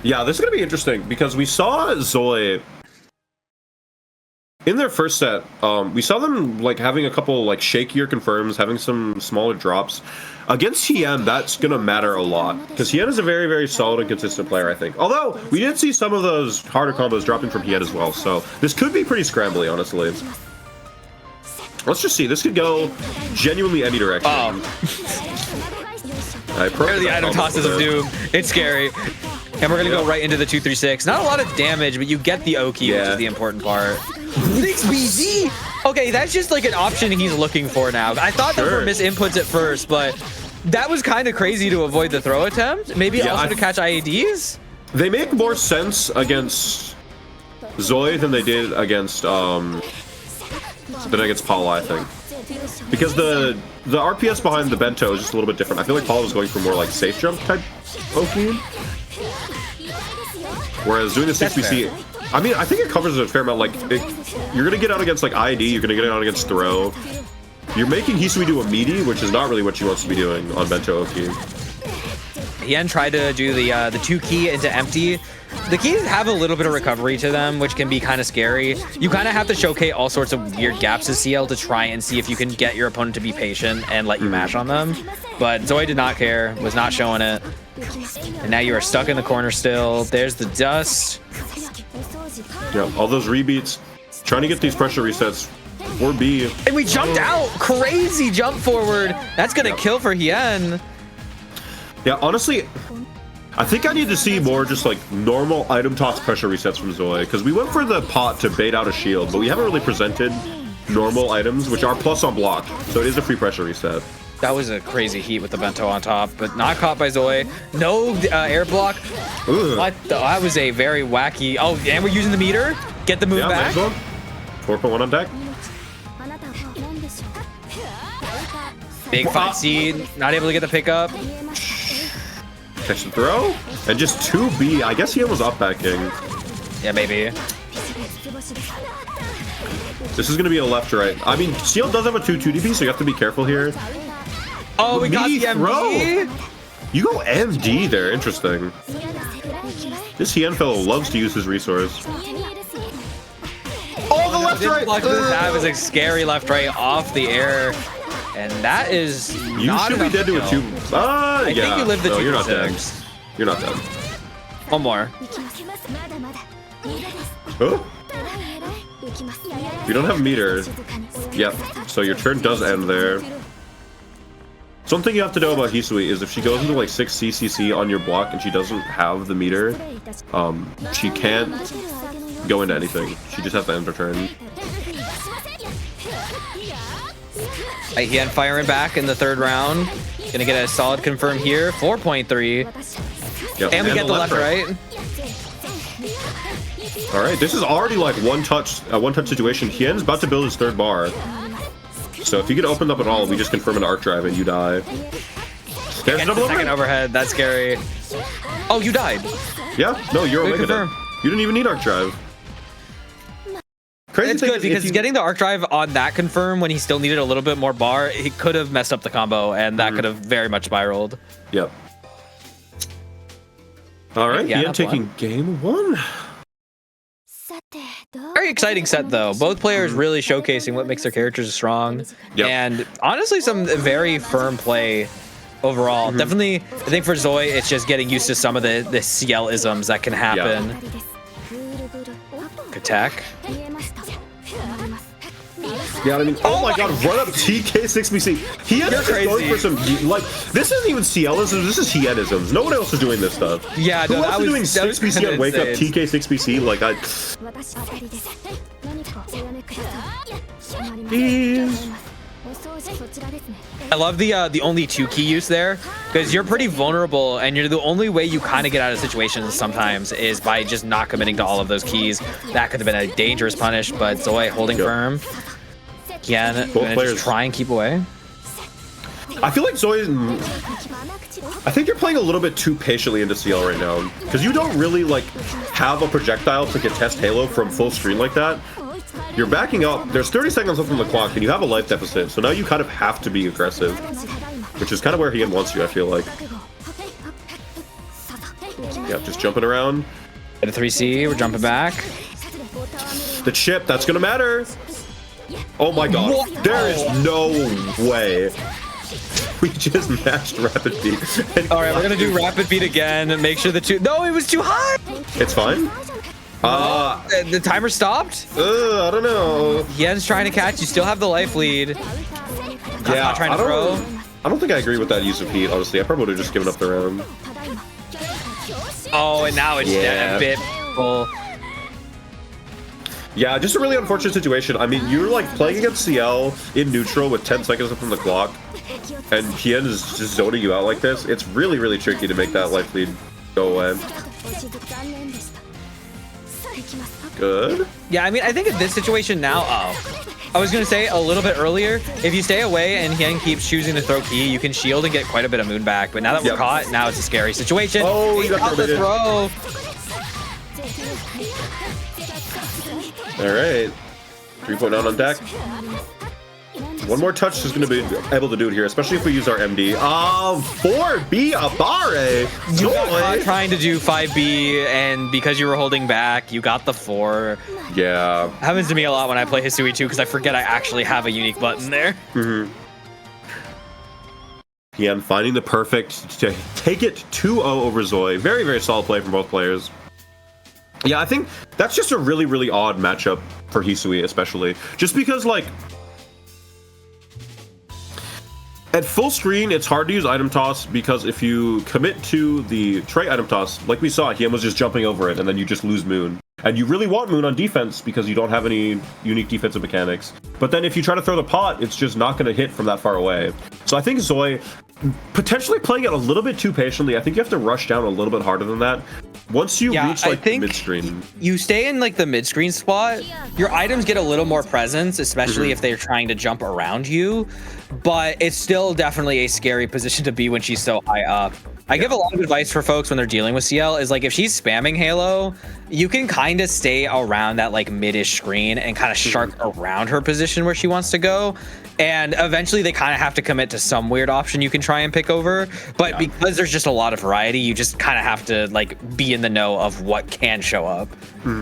Yeah, this is gonna be interesting because we saw Zoe in their first set. We saw them like having a couple like shakier confirms, having some smaller drops. Against Hien, that's gonna matter a lot because Hien is a very, very solid and consistent player, I think. Although we did see some of those harder combos dropping from Hien as well, so this could be pretty scrambly, honestly. Let's just see. This could go genuinely any direction. They're the item tosses of doom. It's scary. And we're gonna go right into the 2-3-6. Not a lot of damage, but you get the Oki, which is the important part. Blixby! Okay, that's just like an option he's looking for now. I thought there were misinputs at first, but that was kind of crazy to avoid the throw attempt. Maybe also to catch IEDs? They make more sense against Zoe than they did against Paula, I think. Because the RPS behind the Bento is just a little bit different. I feel like Paula was going for more like safe jump type Oki. Whereas doing the 6BC, I mean, I think it covers a fair amount. Like, you're gonna get out against like ID, you're gonna get out against throw. You're making Hisui do a meaty, which is not really what she wants to be doing on Bento Oki. Hien tried to do the 2 key into empty. The keys have a little bit of recovery to them, which can be kind of scary. You kind of have to showcase all sorts of weird gaps as Ciel to try and see if you can get your opponent to be patient and let you mash on them. But Zoe did not care, was not showing it. And now you are stuck in the corner still. There's the dust. Yeah, all those rebeats. Trying to get these pressure resets. 4B. And we jumped out. Crazy jump forward. That's going to kill for Hien. Yeah, honestly, I think I need to see more just like normal item toss pressure resets from Zoe, because we went for the pot to bait out a shield, but we haven't really presented normal items, which are plus on block, so it is a free pressure reset. That was a crazy heat with the Bento on top, but not caught by Zoe. No air block. What? That was a very wacky. Oh, and we're using the meter. Get the move back. 4.1 on deck. Big fight seed. Not able to get the pickup. Catch the throw. And just 2B. I guess he was up backing. Yeah, maybe. This is going to be a left-right. I mean, Ciel does have a 2-2DP, so you have to be careful here. Oh, we got the MD. You go MD there. Interesting. This Hien fellow loves to use his resource. Oh, the left-right. That was a scary left-right off the air. And that is you should be dead to a 2. I think you lived the 2. You're not dead. You're not dead. One more. Oh. You don't have meter. Yep. So your turn does end there. Something you have to know about Hisui is if she goes into like 6 CCC on your block and she doesn't have the meter, she can't go into anything. She just has to end her turn. Hien firing back in the 3rd round. Gonna get a solid confirm here. 4.3. Yep. And we get the left right. All right, this is already like a one-touch situation. Hien's about to build his 3rd bar. So if you get opened up at all, we just confirm an arc drive and you die. There's double second overhead. That's scary. Oh, you died. Yeah, no, you're Omega dead. You didn't even need arc drive. Crazy it's good because getting the arc drive on that confirm when he still needed a little bit more bar, he could have messed up the combo, and that could have very much spiraled. Yep. All right, Hien taking game 1. Very exciting set though. Both players really showcasing what makes their characters strong, and honestly, some very firm play overall. Definitely, I think for Zoe, it's just getting used to some of the Ciel-isms that can happen. Attack. Yeah, I mean, oh my god, run up TK6BC. Hien is going for some, like, this isn't even Ciel-isms, this is Hien-isms. No one else is doing this stuff. Yeah, who else is doing 6BC on wake up TK6BC? Like, I love the only 2 key use there, because you're pretty vulnerable, and you're the only way you kind of get out of situations sometimes is by just not committing to all of those keys. That could have been a dangerous punish, but Zoe holding firm. Hien gonna just try and keep away. I feel like Zoe, I think you're playing a little bit too patiently into Ciel right now, because you don't really like have a projectile to contest Halo from full screen like that. You're backing up, there's 30 seconds left on the clock, and you have a life deficit, so now you kind of have to be aggressive, which is kind of where Hien wants you, I feel like. Yeah, just jumping around. At a 3C, we're jumping back. The chip, that's gonna matter. Oh my god, What? there is no way. We just mashed rapid beat. All right, we're gonna do rapid beat again and make sure the two. No, it was too high. It's fine. The timer stopped. I don't know. Hien's trying to catch. You still have the life lead. Yeah, not trying to throw. I don't think I agree with that use of heat, honestly. I probably would have just given up the round. Oh, and now it's Yeah. a bit full. Yeah, just a really unfortunate situation. I mean, you're like playing against Ciel in neutral with 10 seconds left on the clock, and Hien is just zoning you out like this. It's really, really tricky to make that life lead go away. Good. Yeah, I mean, I think in this situation now, I was gonna say a little bit earlier, if you stay away and Hien keeps choosing to throw key, you can shield and get quite a bit of moon back. But now that we're caught, now it's a scary situation. Oh, you got the throw. All right. 3.9 on deck. One more touch is going to be able to do it here, especially if we use our MD. 4B Abare. You were trying to do 5B, and because you were holding back, you got the 4. Yeah. Happens to me a lot when I play Hisui too, because I forget I actually have a unique button there. Mm-hmm. Yeah, I'm finding the perfect to take it 2-0 over Zoe. Very, very solid play from both players. Yeah, I think that's just a really, really odd matchup for Hisui, especially. Just because, like, at full screen, it's hard to use item toss because if you commit to the tray item toss, like we saw, Hien was just jumping over it, and then you just lose Moon. And you really want Moon on defense because you don't have any unique defensive mechanics. But then if you try to throw the pot, it's just not going to hit from that far away. So I think Zoe, potentially playing it a little bit too patiently, I think you have to rush down a little bit harder than that. Once you reach like the mid-screen, you stay in like the mid-screen spot, your items get a little more presence, especially if they're trying to jump around you. But it's still definitely a scary position to be when she's so high up. I give a lot of advice for folks when they're dealing with Ciel is like if she's spamming Halo, you can kind of stay around that like mid-ish screen and kind of shark around her position where she wants to go. And eventually they kind of have to commit to some weird option you can try and pick over. But because there's just a lot of variety, you just kind of have to like be in the know of what can show up.